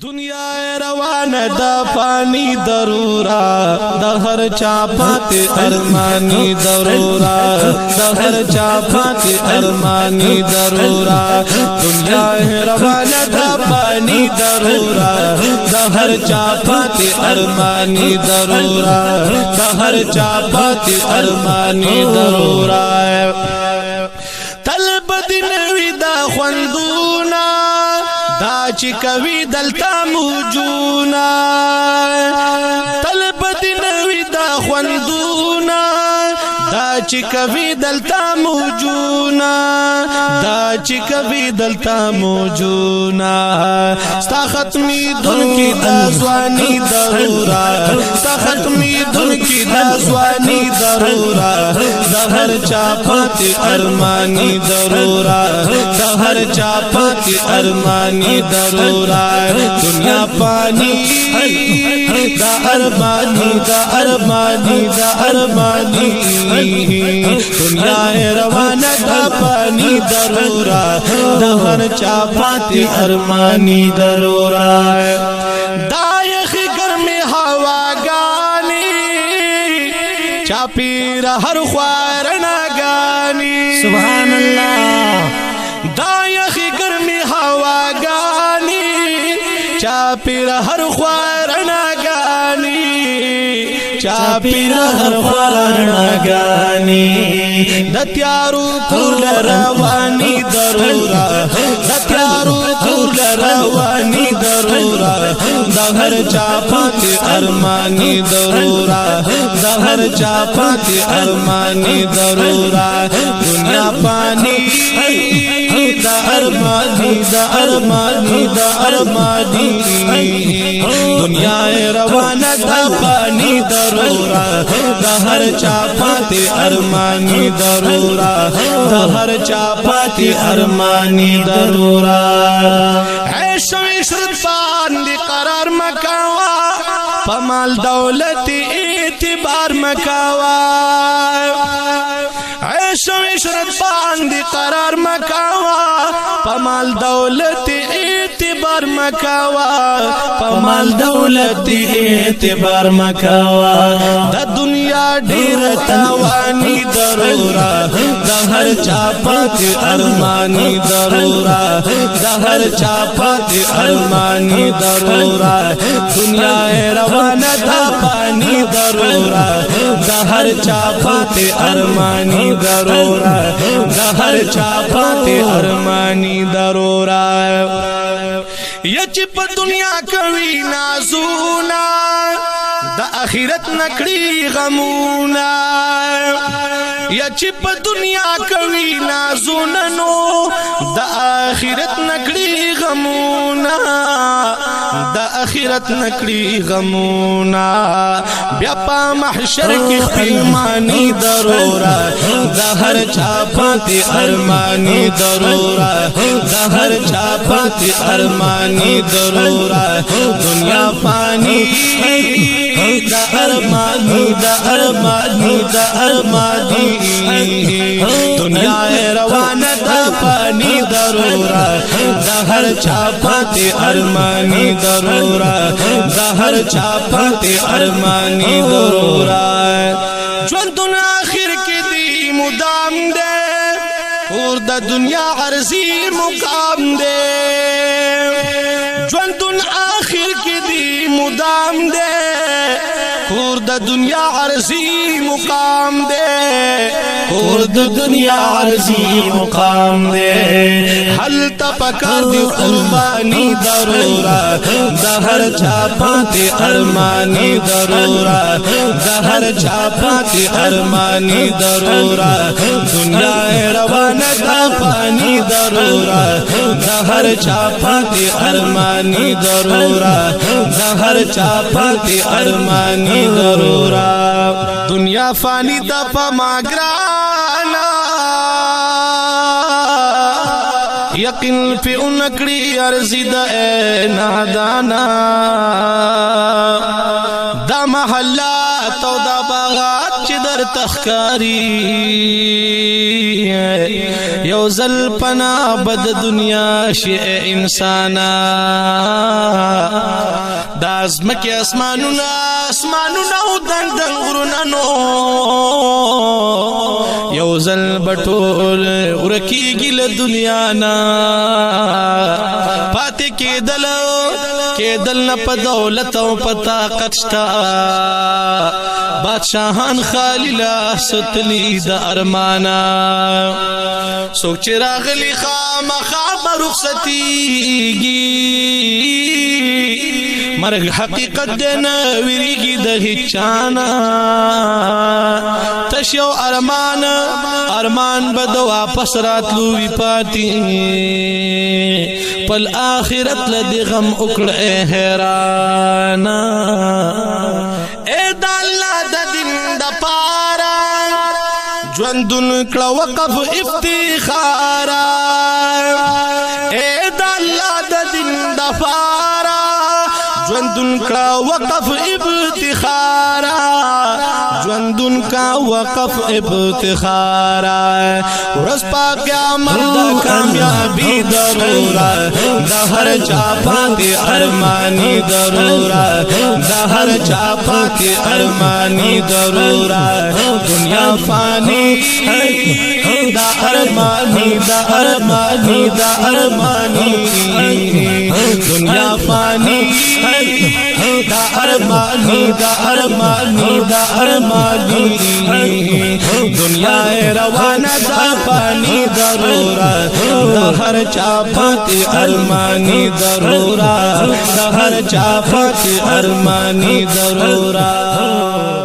دنیا روان دا پانی ضرورا دا ہر چاپات ارمانی ضرورا دا ہر چاپات ارمانی ضرورا دنیا روان دا پانی ضرورا دا ہر چاپات ارمانی ضرورا دا ہر چاپات ارمانی ضرورا طلب دنوی دا خوندونا دا چی کوي دلتا موجونا طلب دنوی دا خوندونا دا چی کوي دلتا موجونا دا چی کوي دلتا موجونا ستا ختمی دن کی دا زوانی ضرورا ستا ختمی دن کی دا زوانی ضرورا دا ہر چاپات ارمانی ضرورا دا ہر چاپات ارمانی ضرورا دنیا پانی دا ارمانی دا ارمانی دا ارمانی دنیا روان دا پانی ضرورا دا ہر چاپات ارمانی ضرورا دا یخی گرمی ہوا گانی چاپیر ہر خوارنا گانی سبحان اللہ دا یخی گرمی ہوا گانی چاپیر ہر خوارنا گانی چاپیر ہر خوارنا گانی دتیارو کول روانی ضرورا دتیارو کول روانی ضرورا دا ہر چاپات ارمانی ضرورا دا ہر چاپات ارمانی ضرورا دنیا پانی دا ارمانی دا ارمانی دا ارمانی دنیا روان دا پانی ضرورا دا ہر چاپات ارمانی ضرورا دا ہر چاپات ارمانی ضرورا عیش و عشرت باندې قرار مکوا پمال دولت اعتبار مکوا عیش و عشرت باندې قرار مکوا پمال دولت اعتبار مکوا پمال دولت اعتبار مکوا دا دنیا ډیر تاوانی ضرورا دا ہر چاپات ارمانی ضرورا دا ہر چاپات ارمانی ضرورا دنیا روان دا پانی ضرورا دا ہر چاپات ارمانی ضرورا دا ہر چاپات ارمانی ضرورا یچ په دنیا کوي نازونا دا اخرت نکړي غمونا یچ په دنیا کوي نازونا نو دا اخرت نکړي غمونا دا اخرت نکړي غمونا بیا په محشر کې خپلمانی ضرورا دا هر چاپات ارمانی ضرورا دا هر چاپات ارمانی ضرورا دنیا پانی دا ارمانی دا ارمانی دا ارمانی دنیا روان دا پانی ضرورا دا ہر چاپات ارمانی ضرورا دا ہر چاپات ارمانی ضرورا ژوندون آخر کی دی مدام دے اور دا دنیا عرضی مقام دے ژوندون آخر کی دی مدام دے اور دا دنیا عرضی مقام دے اور دا دنیا عرضی مقام دے حل تپکر دی قربانی ضرورا دا ہر چاپات ارمانی ضرورا دا ہر چاپات ارمانی ضرورا دنیا روان دا پانی ضرورا دا ہر چاپات ارمانی ضرورا دا ہر چاپات ارمانی ضرورا دنیا فانی دا پا ماگرانا یقین پی انکڑی عرضی دا اے نادانا دا محلات و دا باغات چی در تخکاری یو زل پنا بد دنیا شئ انسانا ازمکی اسمانونا اسمانونا او دنگ دنگ غرونانو یوزل بطول ورکی گل دنیانا پاتے کے دل نا پا دولت و پا طاقت شتا بادشاہان خالی لا ستلی دا ارمانا سوک چراغلی خام خواب رخصتی گی مرگ حقیقت دینا ویریگی دا ہچانا تشیو ارمان بدو واپس رات لوی پاتی پل آخرت لدی غم اکڑ اے حیرانا اے دا اللہ دا دن دا پارا جوندن کلا وقف افتخارا اے دا اللہ دا دن دا پارا جوندن کا وقف ابتخارا جوندن کا وقف ابتخارا ورس پا قیامت دا کامیابی ضرورا دا ہر چاپا کے ارمانی ضرورا دا ہر چاپا کے ارمانی ضرورا دنیا فانی دا ارمانی دا ارمانی دا ارمانی دنیا فانی دا ارمانی دا ارمانی دا ارمانی دنیا روانہ دا پانی ضرورا دا ہر چاپاتی ارمانی ضرورا دا ہر چاپاتی ارمانی ضرورا